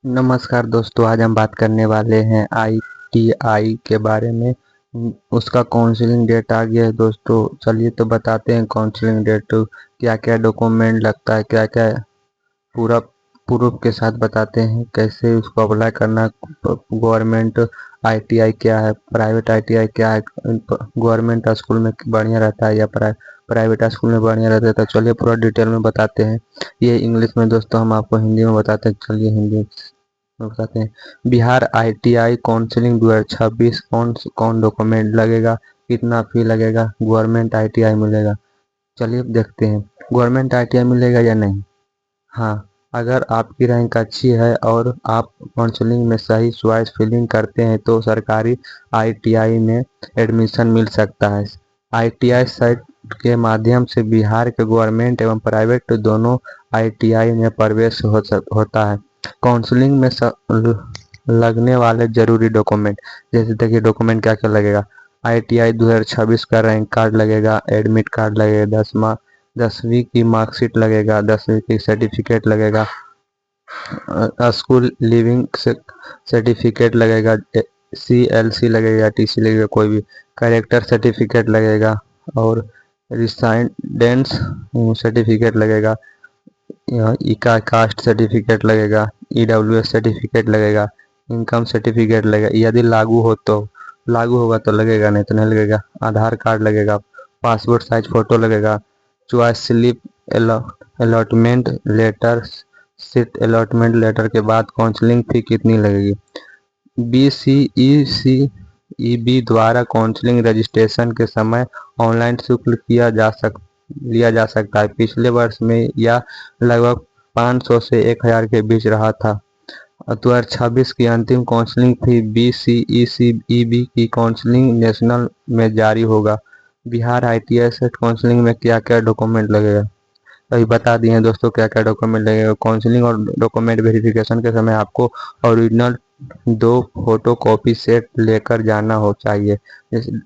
नमस्कार दोस्तों, आज हम बात करने वाले हैं आईटीआई के बारे में। उसका काउंसलिंग डेट आ गया है दोस्तों। चलिए तो बताते हैं काउंसलिंग डेट, क्या क्या डॉक्यूमेंट लगता है, क्या क्या पूरा प्रूफ के साथ बताते हैं कैसे उसको अप्लाई करना। गवर्नमेंट आईटीआई क्या है, प्राइवेट आईटीआई क्या है, गवर्नमेंट स्कूल में बढ़िया रहता है या प्राइवेट स्कूल में बढ़िया रहता है। तो चलिए पूरा डिटेल में बताते हैं। ये इंग्लिश में दोस्तों, हम आपको हिंदी में बताते हैं। चलिए हिंदी में बताते हैं। बिहार आईटीआई काउंसलिंग 2026 कौन कौन डॉक्यूमेंट लगेगा, कितना फी लगेगा, गवर्नमेंट आईटीआई मिलेगा। चलिए देखते हैं गवर्नमेंट आईटीआई मिलेगा या नहीं। हाँ, अगर आपकी रैंक अच्छी है और आप काउंसलिंग में सही चॉइस फिलिंग करते हैं तो सरकारी आईटीआई में एडमिशन मिल सकता है। आईटीआई साइट के माध्यम से बिहार के गवर्नमेंट एवं प्राइवेट दोनों आईटीआई में प्रवेश होता है। काउंसलिंग में लगने वाले जरूरी डॉक्यूमेंट, जैसे देखिए डॉक्यूमेंट क्या क्या लगेगा। आईटीआई 2026 का रैंक कार्ड लगेगा, एडमिट कार्ड लगेगा, 10वीं की मार्कशीट लगेगा, 10वीं की सर्टिफिकेट लगेगा, स्कूल लिविंग सर्टिफिकेट लगेगा, सीएलसी लगेगा, टीसी लगेगा, कोई भी कैरेक्टर सर्टिफिकेट लगेगा और रिसाइडेंस सर्टिफिकेट लगेगा। इका कास्ट सर्टिफिकेट लगेगा, ईडब्ल्यूएस सर्टिफिकेट लगेगा, इनकम सर्टिफिकेट लगेगा। यदि लागू हो तो लागू होगा तो लगेगा, नहीं तो नहीं लगेगा। आधार कार्ड लगेगा, पासपोर्ट साइज फोटो लगेगा, choice slip, allotment letter. Seat allotment letter के बाद काउंसलिंग फी कितनी लगेगी। बीसीईसीईबी द्वारा काउंसलिंग रजिस्ट्रेशन के समय ऑनलाइन शुल्क लिया जा सकता है। पिछले वर्ष में यह लगभग 500 से 1000 के बीच रहा था। 2026 की अंतिम काउंसलिंग फी बीसीईसीईबी की काउंसलिंग नेशनल में जारी होगा। बिहार आईटीआई सेट काउंसलिंग में क्या क्या डॉक्यूमेंट लगेगा, अभी बता दिए हैं दोस्तों क्या क्या डॉक्यूमेंट लगेगा। काउंसलिंग और डॉक्यूमेंट वेरिफिकेशन के समय आपको ओरिजिनल 2 फोटो कॉपी सेट लेकर जाना हो चाहिए।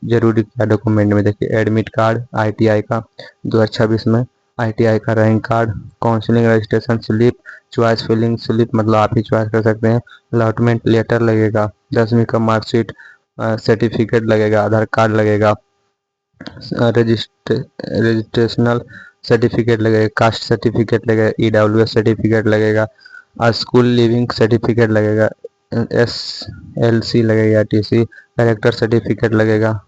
जरूरी क्या डॉक्यूमेंट में देखिए, एडमिट कार्ड आईटीआई का 2026 में, आईटीआई का rank card, counselling registration slip, choice filling slip मतलब आप ही चॉइस कर सकते हैं, अलॉटमेंट लेटर लगेगा, 10वीं का मार्कशीट, सर्टिफिकेट लगेगा, आधार कार्ड लगेगा, रजिस्ट्रेशनल सर्टिफिकेट लगेगा, कास्ट सर्टिफिकेट लगेगा, ईडब्ल्यूएस सर्टिफिकेट लगेगा, स्कूल लिविंग सर्टिफिकेट लगेगा, एसएलसी लगेगा, टीसी कैरेक्टर सर्टिफिकेट लगेगा।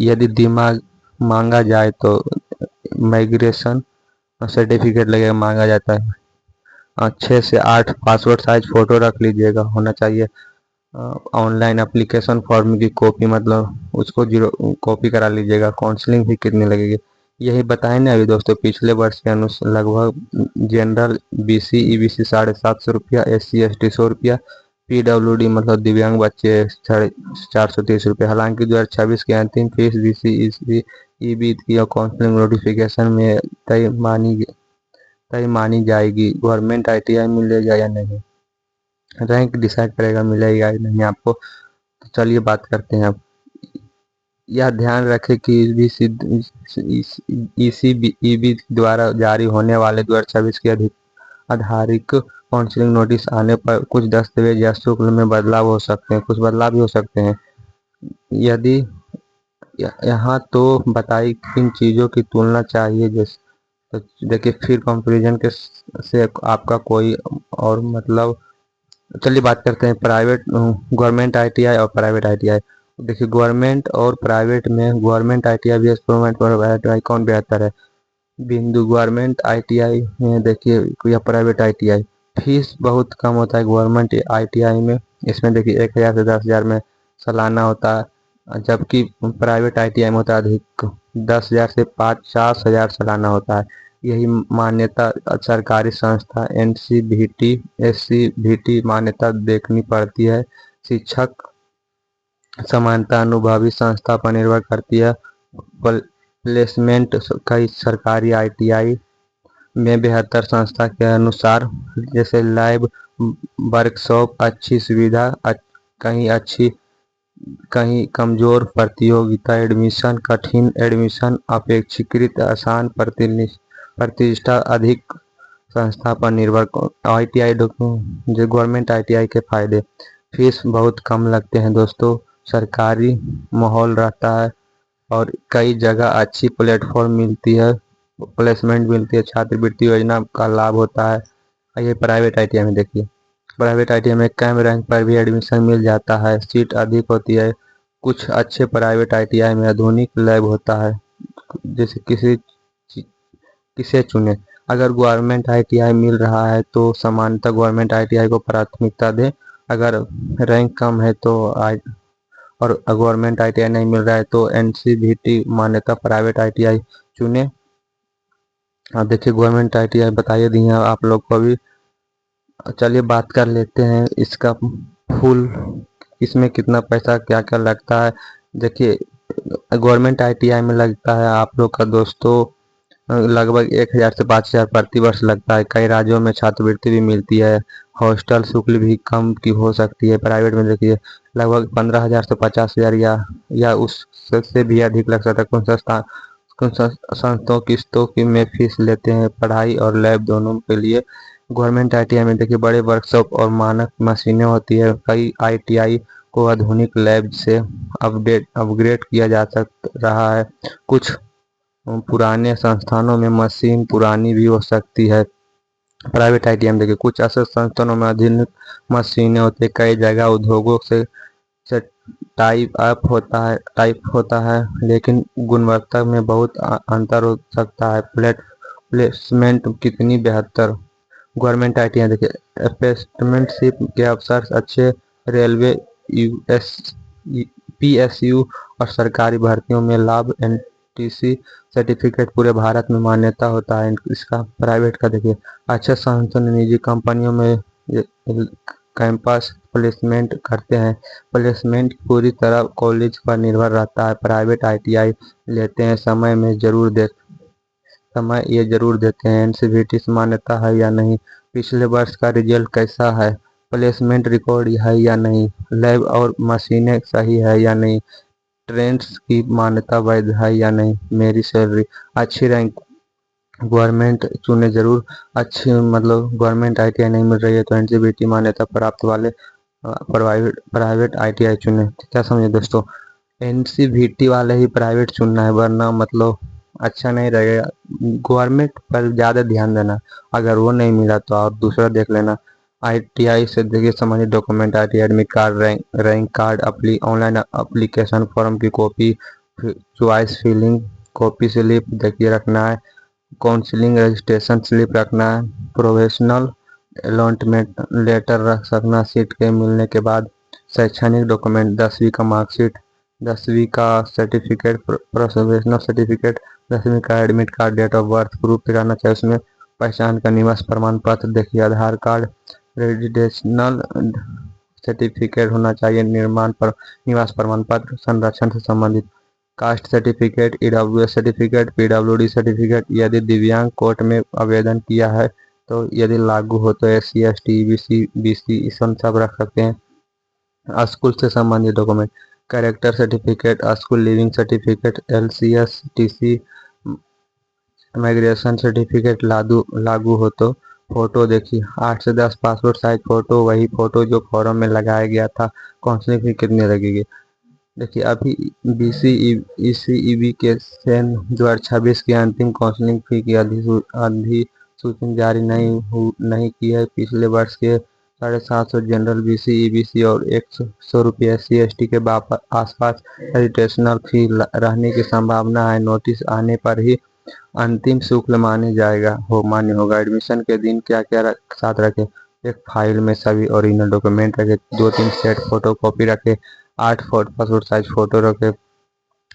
यदि दिमाग मांगा जाए तो माइग्रेशन सर्टिफिकेट लगेगा, मांगा जाता है। 6 से 8 पासपोर्ट साइज फोटो रख लीजिएगा, होना चाहिए। ऑनलाइन एप्लीकेशन फॉर्म की कॉपी मतलब उसको जीरो कॉपी करा लीजिएगा। काउंसलिंग भी कितनी लगेगी यही बताएं ना अभी दोस्तों। पिछले वर्ष के अनुसार लगभग जनरल बीसी ईबीसी 750 रुपया, SC ST 100 रुपया, PWD मतलब दिव्यांग बच्चे 430 रुपये। हालांकि 2026 की अंतिम फीस बीसी ईबी की काउंसलिंग नोटिफिकेशन में तय मानी जाएगी। गवर्नमेंट आईटीआई मिलेगा या नहीं, रैंक डिसाइड करेगा मिलेगा या नहीं आपको। तो चलिए बात करते हैं अब। यह ध्यान रखें कि ईसीबी द्वारा जारी होने वाले 2026 के आधारिक काउंसलिंग नोटिस आने पर कुछ दस्तावेज या शुल्क में बदलाव हो सकते हैं, कुछ बदलाव भी हो सकते हैं। यदि यहाँ तो बताई किन चीज़ों की तुलना चाहिए, जैसे तो देखिए फिर कंपैरिजन के से आपका कोई और मतलब। चलिए बात करते हैं प्राइवेट गवर्नमेंट आईटीआई और प्राइवेट आईटीआई। देखिए गवर्नमेंट और प्राइवेट में गवर्नमेंट आईटीआई भी प्राइवेट आईटीआई कौन बेहतर है। बिंदु गवर्नमेंट आईटीआई में देखिए या प्राइवेट आईटीआई, फीस बहुत कम होता है गवर्नमेंट आईटीआई में। इसमें देखिए 1000 से 10,000 में सालाना होता है, जबकि प्राइवेट आईटीआई में होता है अधिक, 10,000 से 50,000 सालाना होता है। यही मान्यता सरकारी संस्था NCVT SCVT मान्यता देखनी पड़ती है। शिक्षक समानता अनुभवी संस्था पर निर्भर करती है। प्लेसमेंट कई सरकारी आईटीआई में बेहतर संस्था के अनुसार, जैसे लैब, वर्कशॉप, अच्छी सुविधा, कहीं अच्छी कहीं कमजोर, प्रतियोगिता एडमिशन, कठिन एडमिशन, अपेक्षाकृत आसान, प्रतिष्ठा अधिक, संस्था पर निर्भर। ITI जो गवर्नमेंट ITI के फायदे, फीस बहुत कम लगते हैं दोस्तों, सरकारी माहौल रहता है और कई जगह अच्छी प्लेटफॉर्म मिलती है, प्लेसमेंट मिलती है, छात्रवृत्ति योजना का लाभ होता है। ये प्राइवेट ITI में देखिए, प्राइवेट ITI में कम रैंक पर भी एडमिशन मिल जाता है, सीट अधिक होती है। कुछ अच्छे प्राइवेट ITI में आधुनिक लैब होता है। जैसे किसे चुने, अगर गवर्नमेंट ITI मिल रहा है तो सामान्यतः गवर्नमेंट ITI को प्राथमिकता दे। अगर रैंक कम है तो और गवर्नमेंट ITI नहीं मिल रहा है तो NCVT मान्यता प्राइवेट ITI चुने। अब देखिए गवर्नमेंट ITI बताइए दी है आप लोग को भी। चलिए बात कर लेते हैं इसका फुल, इसमें कितना पैसा क्या क्या लगता है। देखिए गवर्नमेंट ITI में लगता है आप लोग का दोस्तों लगभग 1000 से 5000 प्रति वर्ष लगता है। कई राज्यों में छात्रवृत्ति भी मिलती है, हॉस्टल शुल्क भी कम की हो सकती है। प्राइवेट में देखिए लगभग 15,000 से 50,000 या उससे भी अधिक लग सकता है। कुछ संस्थाओं किस्तों की में फीस लेते हैं, पढ़ाई और लैब दोनों के लिए। गवर्नमेंट ITI में देखिए बड़े वर्कशॉप और मानक मशीनें होती है। कई ITI को आधुनिक लैब से अपग्रेड किया जा रहा है। कुछ पुराने संस्थानों में मशीन पुरानी भी हो सकती है। प्राइवेट ITI में देखिए कुछ ऐसे संस्थानों में आधुनिक मशीनें होती है। कई जगह उद्योगों से टाइप होता है लेकिन गुणवत्ता में बहुत अंतर हो सकता है। प्लेसमेंट कितनी बेहतर, गवर्नमेंट ITI देखिए अप्रेंटिसशिप के अवसर अच्छे, रेलवे PSU और सरकारी भर्तियों में लाभ, NTC सर्टिफिकेट पूरे भारत में मान्यता होता है इसका। प्राइवेट का देखिए अच्छे संस्थान निजी कंपनियों में कैंपस प्लेसमेंट करते हैं। प्लेसमेंट पूरी तरह कॉलेज पर निर्भर रहता है। प्राइवेट ITI लेते हैं समय ये जरूर देते हैं NCVT से मान्यता है या नहीं, पिछले वर्ष का रिजल्ट कैसा है, प्लेसमेंट रिकॉर्ड है या नहीं, लैब और मशीनें सही है या नहीं, ट्रेंड्स की मान्यता वैध है या नहीं, मेरी सैलरी, अच्छी रैंक। गवर्नमेंट चुने जरूर, अच्छी मतलब गवर्नमेंट ITI नहीं मिल रही है तो NCVT मान्यता प्राप्त वाले प्राइवेट ITI चुने। क्या समझे दोस्तों, NCVT वाले ही प्राइवेट चुनना है वरना मतलब अच्छा नहीं रहेगा। गवर्नमेंट पर ज़्यादा ध्यान देना, अगर वो नहीं मिला तो आप दूसरा देख लेना। ITI से देखिए समझिए document ITI admit card, rank card, online application form की copy, choice filling copy slip देखिए रखना है, काउंसलिंग रजिस्ट्रेशन स्लिप रखना है, प्रोफेशनल अलॉटमेंट लेटर रख सकना सीट के मिलने के बाद, शैक्षणिक डॉक्यूमेंट 10वीं का मार्कशीट, 10वीं का सर्टिफिकेट, प्रोफेशनल सर्टिफिकेट, 10वीं का admit card, date of birth proof दिखाना चाहिए उसमें, पहचान का निवास प्रमाण पत्र देखिए, आधार कार्ड, रेजिडेंशनल सर्टिफिकेट होना चाहिए, निवास प्रमाण पत्र, संरक्षण से संबंधित, caste certificate, EWS certificate, PWD certificate, यदि दिव्यांग कोर्ट में आवेदन किया है तो यदि लागू हो तो SC ST EBC BC सब रख सकते हैं। स्कूल से संबंधित document, character certificate, school leaving certificate, LCS TC, migration certificate लागू हो तो, फोटो देखिए 8 से 10 पासपोर्ट साइज फोटो, वही फोटो जो फॉर्म में लगाया गया था। काउंसलिंग फी कितनी लगेगी, देखिए अभी ECEB के सन 2026 की अंतिम काउंसलिंग फी की अधिसूचना जारी नहीं की है। पिछले वर्ष के 750 जनरल BC EBC और 100 रुपये SC ST के आसपास रजिस्ट्रेशनल फी रहने की संभावना है। नोटिस आने पर ही अंतिम शुल्क मान्य होगा। एडमिशन के दिन क्या क्या साथ रखे, एक फाइल में सभी ओरिजिनल डॉक्यूमेंट रखे, 2-3 सेट फोटो कॉपी रखे, 8 पासपोर्ट साइज फोटो रखे,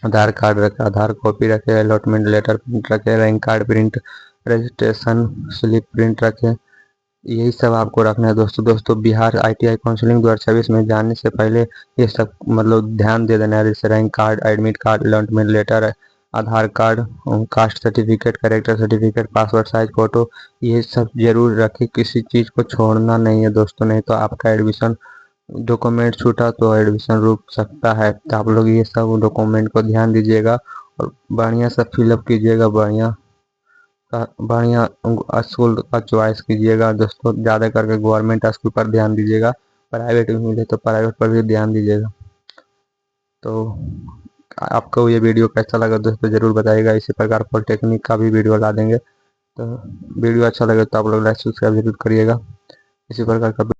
आधार कार्ड रखे, आधार कॉपी रखे, अलॉटमेंट लेटर प्रिंट रखे, rank card print, registration slip print रखे। यही सब आपको रखना है दोस्तों बिहार ITI काउंसलिंग 2026 में जाने से पहले ये सब मतलब ध्यान दे देना है, जैसे rank card, admit card, allotment letter, Aadhaar card, caste certificate, character certificate, passport size photo, ये सब जरूर रखें। किसी चीज़ को छोड़ना नहीं है दोस्तों, नहीं तो आपका एडमिशन डॉक्यूमेंट छूटा तो एडमिशन रुक सकता है। तो आप लोग ये सब डॉक्यूमेंट को ध्यान दीजिएगा और बढ़िया सा फिलअप कीजिएगा, बढ़िया बढ़िया स्कूल का चॉइस कीजिएगा दोस्तों। ज़्यादा करके गवर्नमेंट स्कूल पर ध्यान दीजिएगा, प्राइवेट भी मिले तो प्राइवेट पर भी ध्यान दीजिएगा। तो आपको ये वीडियो कैसा लगा दोस्तों ज़रूर बताइएगा। इसी प्रकार पॉलिटेक्निक का भी वीडियो ला देंगे। तो वीडियो अच्छा लगे तो आप लोग लाइक सब्सक्राइब जरूर करिएगा। इसी प्रकार का